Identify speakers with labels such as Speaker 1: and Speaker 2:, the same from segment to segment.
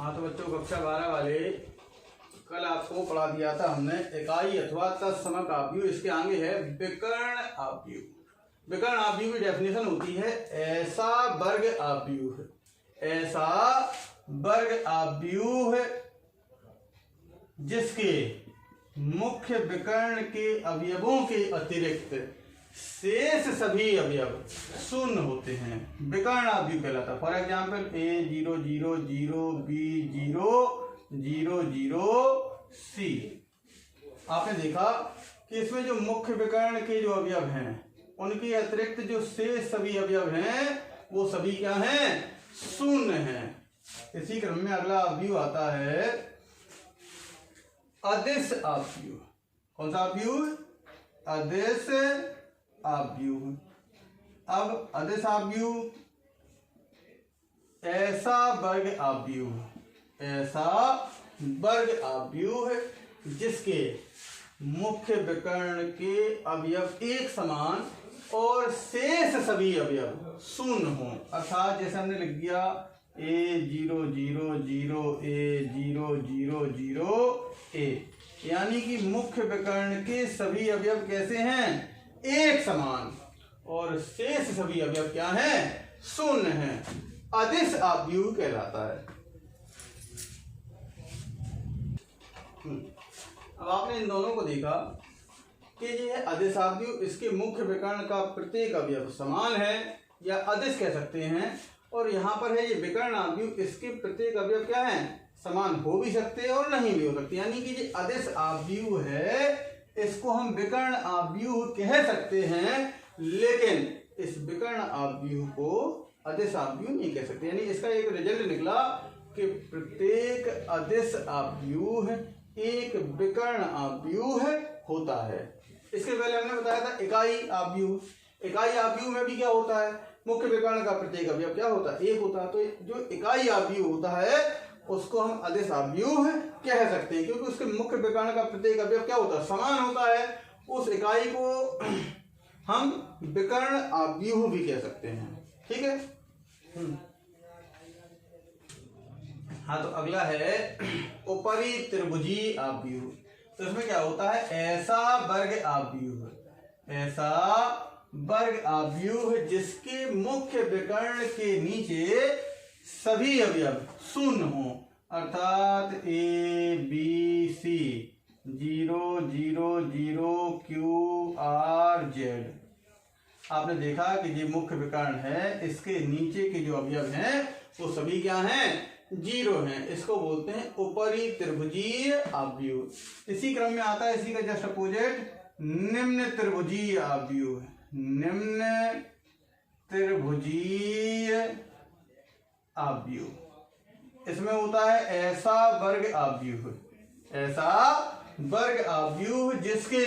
Speaker 1: हाँ तो बच्चों कक्षा 12 वाले कल आपको पढ़ा दिया था हमने इकाई अथवा तत्समक आव्यूह। इसके आगे है विकर्ण आव्यूह। विकर्ण आव्यूह की डेफिनेशन होती है ऐसा वर्ग आव्यूह, ऐसा वर्ग आव्यूह जिसके मुख्य विकर्ण के अवयवों के अतिरिक्त शेष सभी अवयव शून्य होते हैं, विकर्ण आव्यूह कहलाता। For example A0 0 0 B0 0 0 C। आपने देखा कि इसमें जो मुख्य विकर्ण के जो अवयव हैं उनके अतिरिक्त जो शेष सभी अवयव हैं वो सभी क्या हैं? शून्य हैं। इसी क्रम में अगला आव्यूह आता है अदिश आव्यूह। कौन सा आव्यूह? अदिश आव्यूह। अब अदिश आव्यूह ऐसा वर्ग आव्यूह, ऐसा वर्ग आव्यूह जिसके मुख्य विकर्ण के अवयव एक समान और शेष सभी अवयव शून्य हों। अर्थात जैसे हमने लिख दिया A0 0 0 A0 0 0 A, यानी कि मुख्य विकर्ण के सभी अवयव कैसे हैं? एक समान और शेष सभी अवयव क्या हैं? शून्य हैं। अदिश आव्यूह कहलाता है। अब आपने इन दोनों को देखा कि ये अदिश आव्यूह, इसके मुख्य विकर्ण का प्रत्येक अवयव समान है या अदिश कह सकते हैं, और यहाँ पर है ये विकर्ण आव्यूह, इसके प्रत्येक अवयव क्या हैं? समान हो भी सकते हैं और नहीं भी हो सकते। यानी कि ये अदिश आव्यूह है, इसको हम विकर्ण आव्यूह कह सकते हैं, लेकिन इस विकर्ण आव्यूह को अदिश आव्यूह नहीं कह सकते। यानी इसका एक रिजल्ट निकला कि प्रत्येक अदिश आव्यूह एक विकर्ण आव्यूह होता है। इसके पहले हमने बताया था इकाई आव्यूह। इकाई आव्यूह में भी क्या होता है? मुख्य विकर्ण का प्रत्येक अवयव क्या होता है? एक होता है। तो जो इकाई आव्यूह होता है उसको हम अदिश आव्यूह कह सकते हैं, क्योंकि उसके मुख्य विकर्ण का प्रत्येक अवयव क्या होता है? समान होता है। उस इकाई को हम विकर्ण आव्यूह भी कह सकते हैं। ठीक है। हाँ तो अगला है उपरी त्रिभुजी आव्यूह। तो इसमें क्या होता है? ऐसा वर्ग आव्यूह, ऐसा वर्ग आव्यूह जिसके मुख्य विकर्ण के नीचे सभी अवयव शून्य हों। अर्थात ABC 0 0 0 QR Z। आपने देखा कि ये मुख्य विकर्ण है, इसके नीचे के जो अवयव हैं वो सभी क्या हैं? जीरो हैं। इसको बोलते हैं उपरी त्रिभुजीय आव्यूह। इसी क्रम में आता है, इसी का जस्ट अपोजिट, निम्न त्रिभुजीय आव्यूह। निम्न त्रिभुजीय आव्यूह इसमें होता है ऐसा वर्ग आव्यूह, ऐसा वर्ग आव्यूह जिसके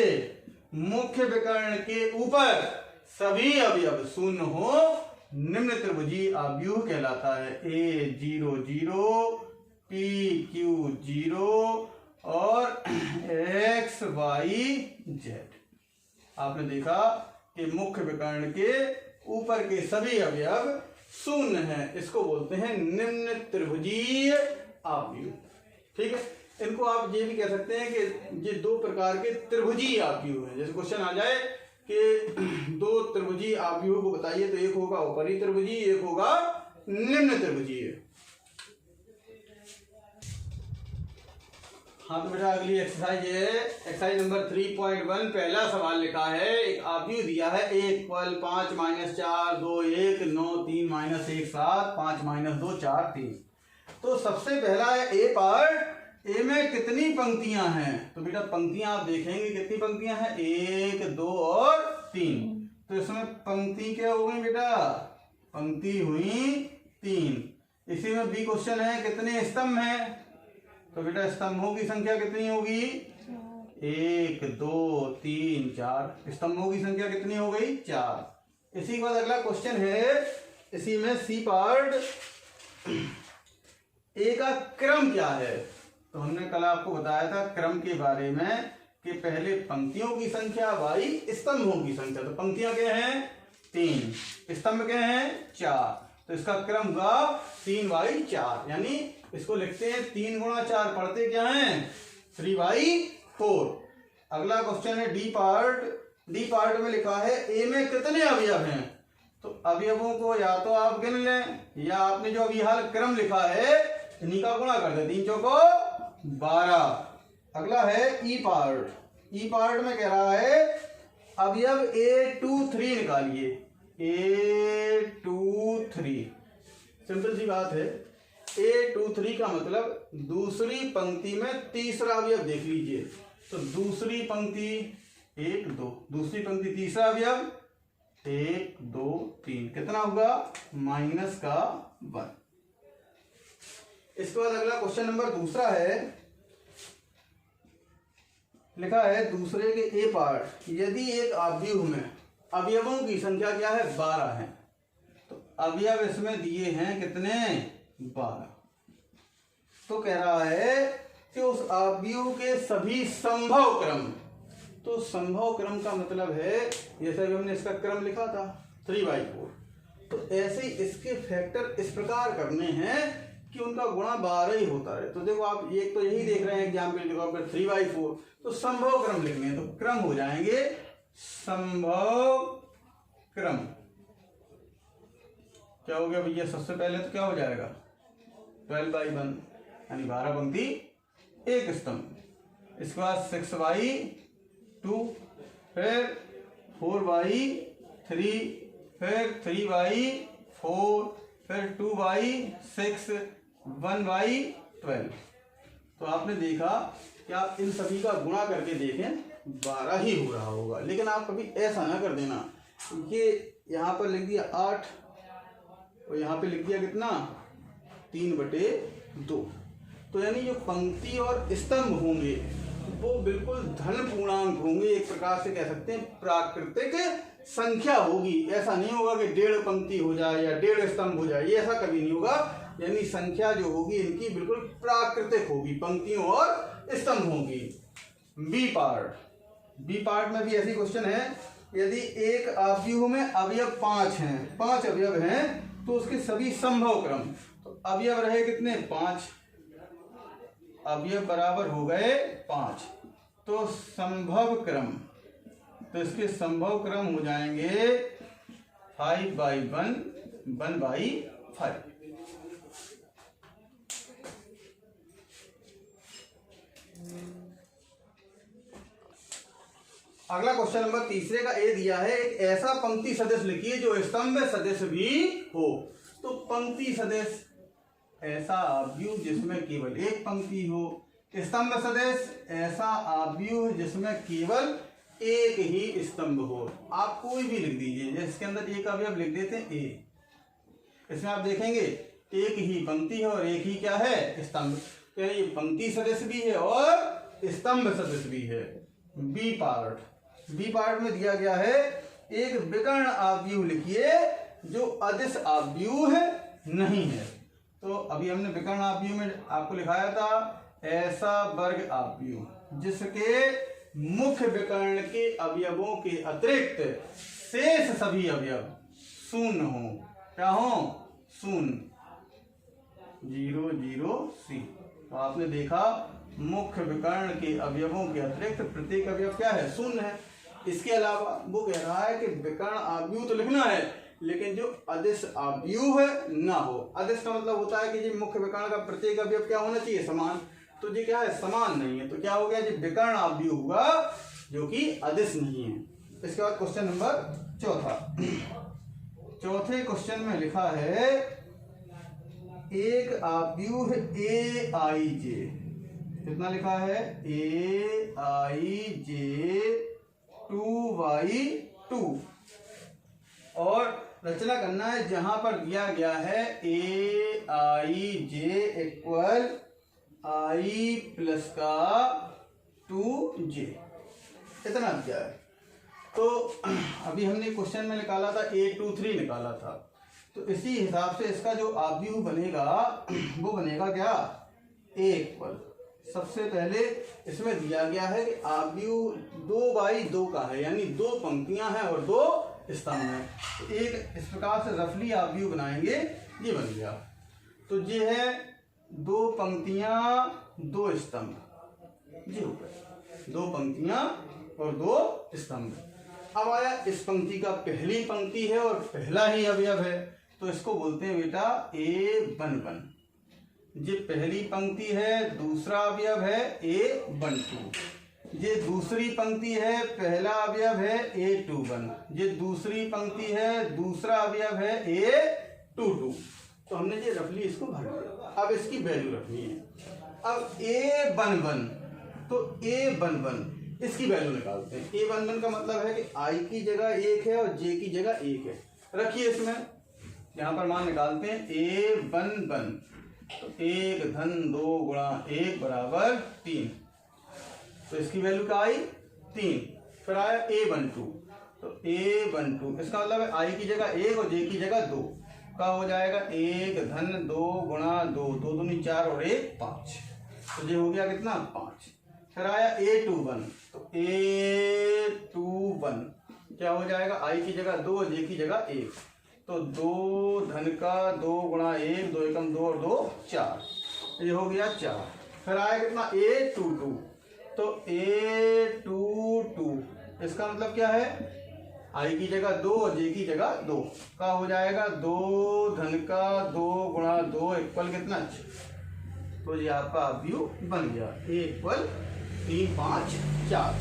Speaker 1: मुख्य विकर्ण के ऊपर सभी अवयव शून्य हो, निम्न त्रिभुजीय आव्यूह कहलाता है। A0 0 PQ 0 और XY Z। आपने देखा कि मुख्य विकर्ण के ऊपर के सभी अवयव शून्य हैं। इसको बोलते हैं निम्न त्रिभुजीय आव्यूह। ठीक है। इनको आप ये भी कह सकते हैं कि ये दो प्रकार के त्रिभुजीय आव्यूह हैं। जैसे क्वेश्चन आ जाए कि दो त्रिभुजीय आव्यूह को बताइए, तो एक होगा उपरी त्रिभुजीय, एक होगा निम्न त्रिभुजीय। हाँ तो बेटा अगली एक्सरसाइज है एक्सरसाइज नंबर 3.1। पहला सवाल लिखा है, एक आव्यूह दिया है 1 5 4 2 1 9 3 -1 7 5 2 4 3। तो सबसे पहला है ए पार्ट। ए में कितनी पंक्तियां हैं? तो बेटा पंक्तियां आप देखेंगे कितनी पंक्तियां हैं? 1 2 और 3। तो इसमें पंक्ति क्या हो गई बेटा? पंक्ति हुई 3। इसी में बी क्वेश्चन है कितने स्तंभ हैं? तो बेटा स्तंभों की संख्या कितनी होगी? 1 2 3 4। स्तंभों की संख्या कितनी हो गई? 4। इसी के बाद अगला क्वेश्चन है, इसी में सी पार्ट, ए का क्रम क्या है? तो हमने कल आपको बताया था क्रम के बारे में कि पहले पंक्तियों की संख्या बाई स्तंभों की संख्या। तो पंक्तियां क्या हैं? 3, स्तंभ क्या हैं? 4। तो इसका क्रम हुआ 3/4, यानी इसको लिखते हैं 3 गुणा 4, पढ़ते क्या हैं 3/4। अगला क्वेश्चन है डी पार्ट में लिखा है ए में कितने अवयव हैं। तो अवयवों को या तो आप गिन लें या आपने जो अभी हाल क्रम लिखा है इन्हीं का गुणा कर दे, 3 चौको 12। अगला है ई पार्ट में कह रहा है अवयव A23 निकालिए, A23। सिंपल सी बात है, A23 का मतलब दूसरी पंक्ति में तीसरा अवयव देख लीजिए। तो दूसरी पंक्ति 1 2, दूसरी पंक्ति तीसरा अवयव 1 2 3, कितना होगा -1। इसके बाद अगला क्वेश्चन नंबर दूसरा है, लिखा है दूसरे के ए पार्ट, यदि एक आव्यूह में अवयवों की संख्या क्या है 12 है, तो अवयव इसमें दिए हैं कितने 12। तो कह रहा है कि उस आव्यूह के सभी संभव क्रम, तो संभव क्रम का मतलब है जैसे अभी हमने इसका क्रम लिखा था 3/4, तो ऐसे ही इसके फैक्टर इस प्रकार करने हैं कि उनका गुणा 12 ही होता है। तो देखो आप एक तो यही देख रहे हैं एग्जाम्पल देखो आपका 3/4, तो संभव क्रम लिखने हैं, तो क्रम हो जाएंगे संभव क्रम। क्या हो गया भैया, सबसे पहले तो क्या हो जाएगा 12/1 यानी 12 पंक्ति 1 स्तंभ। इसके बाद 6/2, फिर 4/3, फिर 3/4, फिर 2/6, 1/12। तो आपने देखा कि आप इन सभी का गुणा करके देखें 12 ही हो रहा होगा। लेकिन आप कभी ऐसा ना कर देना, ये यहाँ पर लिख दिया 8 और यहाँ पे लिख दिया कितना 3/2। तो यानी जो पंक्ति और स्तंभ होंगे वो बिल्कुल धन पूर्णांक होंगे, एक प्रकार से कह सकते हैं प्राकृतिक संख्या होगी। ऐसा नहीं होगा कि 1.5 पंक्ति हो जाए या 1.5 स्तंभ हो जाए, ये ऐसा कभी नहीं होगा। यानी संख्या जो होगी इनकी बिल्कुल प्राकृतिक होगी, पंक्तियों और स्तंभ होंगी। बी पार्ट में भी ऐसी क्वेश्चन है, यदि एक आव्यूह में अवयव 5 अवयव हैं तो उसके सभी संभव क्रम, तो अवयव रहे कितने 5, अवयव बराबर हो गए 5, तो संभव क्रम, तो इसके संभव क्रम हो जाएंगे 5/1, 1/5। अगला क्वेश्चन नंबर तीसरे का ए दिया है, एक ऐसा पंक्ति सदस्य लिखिए जो स्तंभ सदस्य भी हो। तो पंक्ति सदस्य ऐसा आव्यूह जिसमें केवल एक पंक्ति हो, स्तंभ सदस्य ऐसा आव्यूह जिसमें केवल एक ही स्तंभ हो। आप कोई भी लिख दीजिए, जिसके अंदर एक अवयव लिख देते हैं ए, इसमें आप देखेंगे एक ही पंक्ति है और एक ही क्या है स्तंभ, तो ये पंक्ति सदस्य भी है और स्तंभ सदस्य भी है। बी पार्ट में दिया गया है, एक विकर्ण आव्यूह लिखिए जो अदिश आव्यूह नहीं है। तो अभी हमने विकर्ण आव्यूह में आपको लिखाया था ऐसा वर्ग आव्यूह जिसके मुख्य विकर्ण के अवयवों के अतिरिक्त शेष सभी अवयव शून्य हो। क्या हो? शून्य, 0 0 सी। तो आपने देखा मुख्य विकर्ण के अवयवों के अतिरिक्त प्रत्येक अवयव क्या है? शून्य है। इसके अलावा वो कह रहा है कि विकर्ण आव्यूह तो लिखना है लेकिन जो अदिश आव्यूह ना हो। अदिश का मतलब होता है कि जी मुख्य विकर्ण का प्रत्येक अवयव क्या होना चाहिए? समान। तो जी क्या है? समान नहीं है। तो क्या हो गया जी? विकर्ण आव्यूह हुआ जो कि अदिश नहीं है। इसके बाद क्वेश्चन नंबर चौथे क्वेश्चन में लिखा है एक आव्यूह ए आई जे। कितना लिखा है? ए आई जे 2/2 और रचना करना है जहां पर दिया गया है ए आई जे इक्वल आई प्लस का 2j। इतना दिया है। तो अभी हमने क्वेश्चन में निकाला था A23 निकाला था, तो इसी हिसाब से इसका जो आव्यूह बनेगा वो बनेगा क्या? A equal. सबसे पहले इसमें दिया गया है कि आव्यूह 2/2 का है, यानी 2 पंक्तियां हैं और 2 स्तंभ है। तो एक इस प्रकार से रफली आप व्यू बनाएंगे, ये बन गया। तो ये है 2 पंक्तियां 2 स्तंभ, ये हो गए 2 पंक्तियां और 2 स्तंभ। अब आया इस पंक्ति का पहली पंक्ति है और पहला ही अवयव है, तो इसको बोलते हैं बेटा A11। ये पहली पंक्ति है, दूसरा अवयव है A12। ये दूसरी पंक्ति है, पहला अवयव है A21। ये दूसरी पंक्ति है, दूसरा अवयव है A22। तो हमने ये रफली इसको भर दिया। अब इसकी वैल्यू रखनी है। अब A11, तो A11 इसकी वैल्यू निकालते हैं। A11 का मतलब है कि I की जगह 1 है और J की जगह 1 है। रखिए इसमें, यहाँ पर मान निकालते हैं A11, तो 1 धन 2 गुणा 1 बराबर 3। तो इसकी वैल्यू क्या आई? 3। फिर आया A12, तो A12 इसका मतलब है I की जगह 1 और J की जगह 2 का हो जाएगा 1 धन 2 गुणा 2, 2 दूनी 4 और 1 5। तो ये हो गया कितना? 5। फिर आया A21, तो A21 क्या हो जाएगा? I की जगह 2 और J की जगह 1, तो 2 धन का 2 गुणा 1, 2 एकम 2 और 2 4, ये हो गया 4। फिर आया कितना? A22, तो A22 इसका मतलब क्या है? I की जगह 2 और J की जगह 2 का हो जाएगा 2 धन का 2 गुणा 2 इक्वल कितना? 6। तो ये आपका व्यू बन गया A इक्वल 3 5 4।